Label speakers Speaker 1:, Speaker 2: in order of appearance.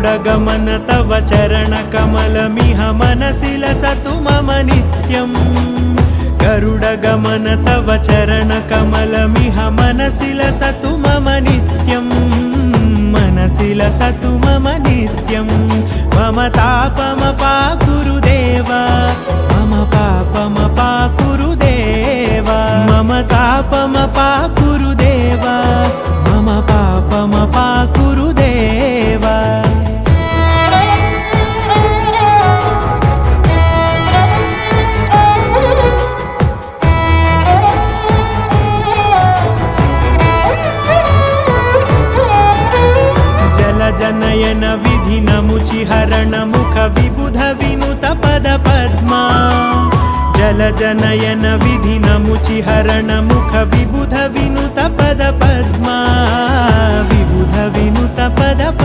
Speaker 1: गरुडगमन तव चरणकमलमिह मनसि लसतु मम नित्यम् गरुडगमन तव चरणकमलमिह मनसि लसतु मम नित्यम् मनसि लसतु मम नित्यं मम तापमपाकुरु देवा मम पापमपाकुरु देवा मम तापमपाकुरु देवा मम पापमपाकुरु देवा जनयन विधि नमुचिहरण मुख विबुध विनुत पद पद्मा जल जनयन विधि नमुचिहरण मुख विबुध विनुत पद पद्मा विबुध विनुत पद पद्मा।